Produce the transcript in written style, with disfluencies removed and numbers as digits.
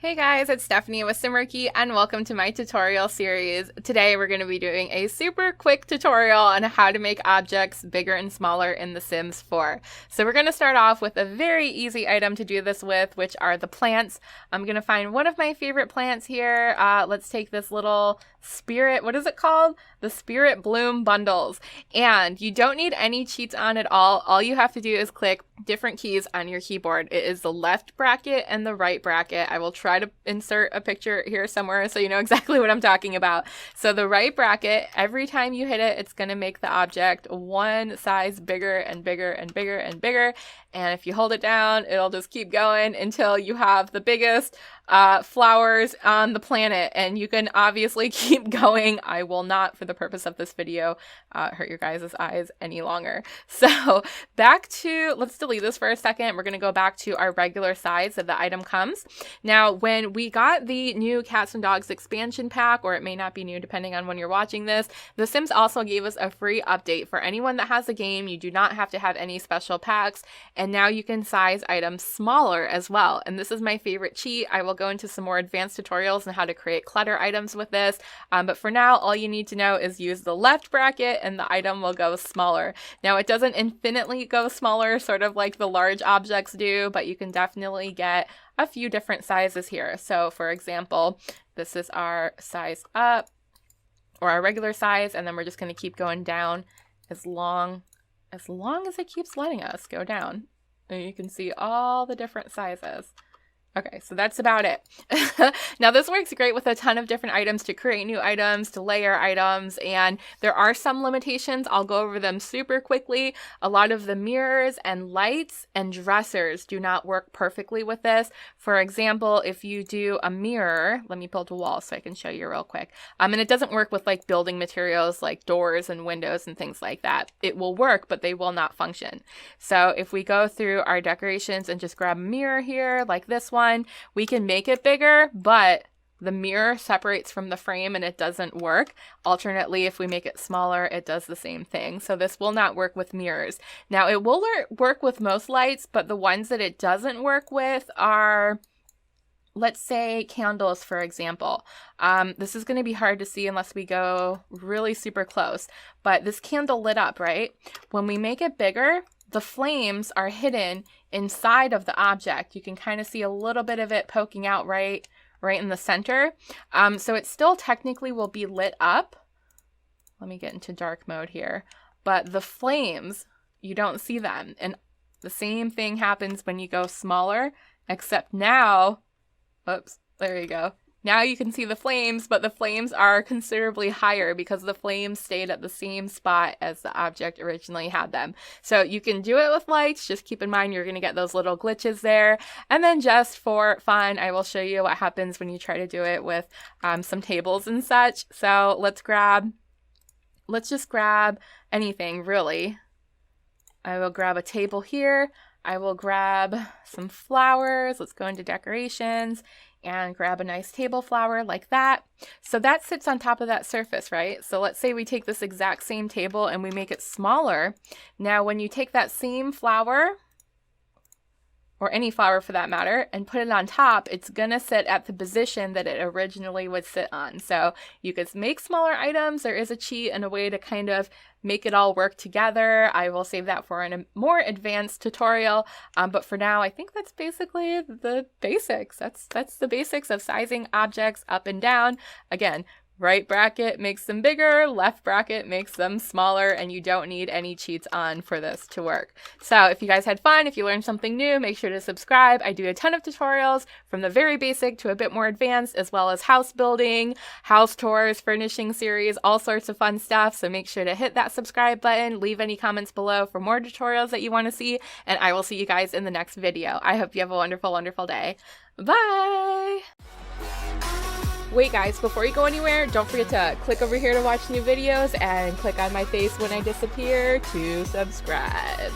Hey guys, it's Stephanie with Simarchy and welcome to my tutorial series. Today we're going to be doing a super quick tutorial on how to make objects bigger and smaller in The Sims 4. So we're going to start off with a very easy item to do this with, which are the plants. I'm going to find one of my favorite plants here. Let's take this little spirit, what is it called? The spirit bloom bundles. And you don't need any cheats on at all. All you have to do is click different keys on your keyboard. It is the left bracket and the right bracket. I will try to insert a picture here somewhere so you know exactly what I'm talking about. So the right bracket, every time you hit it, it's going to make the object one size bigger and bigger and bigger and bigger. And if you hold it down, it'll just keep going until you have the biggest flowers on the planet. And you can obviously keep going. I will not, for the purpose of this video, hurt your guys' eyes any longer. So back to, let's delete this for a second. We're going to go back to our regular size that the item comes. Now, when we got the new Cats and Dogs expansion pack, or it may not be new depending on when you're watching this, The Sims also gave us a free update. For anyone that has a game, you do not have to have any special packs. And now you can size items smaller as well. And this is my favorite cheat. I will go into some more advanced tutorials on how to create clutter items with this. But for now, all you need to know is use the left bracket and the item will go smaller. Now, it doesn't infinitely go smaller, sort of like the large objects do, but you can definitely get a few different sizes here. So for example, this is our size up, or our regular size, and then we're just going to keep going down as long as it keeps letting us go down. And you can see all the different sizes. Okay, so that's about it. Now this works great with a ton of different items to create new items, to layer items, and there are some limitations. I'll go over them super quickly. A lot of the mirrors and lights and dressers do not work perfectly with this. For example, if you do a mirror, let me build a wall so I can show you real quick. And it doesn't work with like building materials like doors and windows and things like that. It will work, but they will not function. So if we go through our decorations and just grab a mirror here, like this one, we can make it bigger, but the mirror separates from the frame and it doesn't work. Alternately, if we make it smaller, it does the same thing. So this will not work with mirrors. Now, it will work with most lights, but the ones that it doesn't work with are, let's say, candles, for example. This is going to be hard to see unless we go really super close, but this candle lit up, right? When we make it bigger, the flames are hidden inside of the object. You can kind of see a little bit of it poking out right in the center. So it still technically will be lit up. Let me get into dark mode here. But the flames, you don't see them. And the same thing happens when you go smaller, except now, oops, there you go. Now you can see the flames, but the flames are considerably higher because the flames stayed at the same spot as the object originally had them. So you can do it with lights. Just keep in mind you're going to get those little glitches there. And then just for fun, I will show you what happens when you try to do it with some tables and such. So let's just grab anything, really. I will grab a table here. I will grab some flowers. Let's go into decorations and grab a nice table flower like that. So that sits on top of that surface, right? So let's say we take this exact same table and we make it smaller. Now, when you take that same flower, or any flower for that matter, and put it on top, it's gonna sit at the position that it originally would sit on. So you could make smaller items. There is a cheat and a way to kind of make it all work together. I will save that for a more advanced tutorial. But for now, I think that's basically the basics. That's the basics of sizing objects up and down. Again, right bracket makes them bigger, left bracket makes them smaller, and you don't need any cheats on for this to work. So if you guys had fun, if you learned something new, make sure to subscribe. I do a ton of tutorials from the very basic to a bit more advanced, as well as house building, house tours, furnishing series, all sorts of fun stuff. So make sure to hit that subscribe button, leave any comments below for more tutorials that you want to see, and I will see you guys in the next video. I hope you have a wonderful, wonderful day. Bye! Wait guys, before you go anywhere, don't forget to click over here to watch new videos and click on my face when I disappear to subscribe.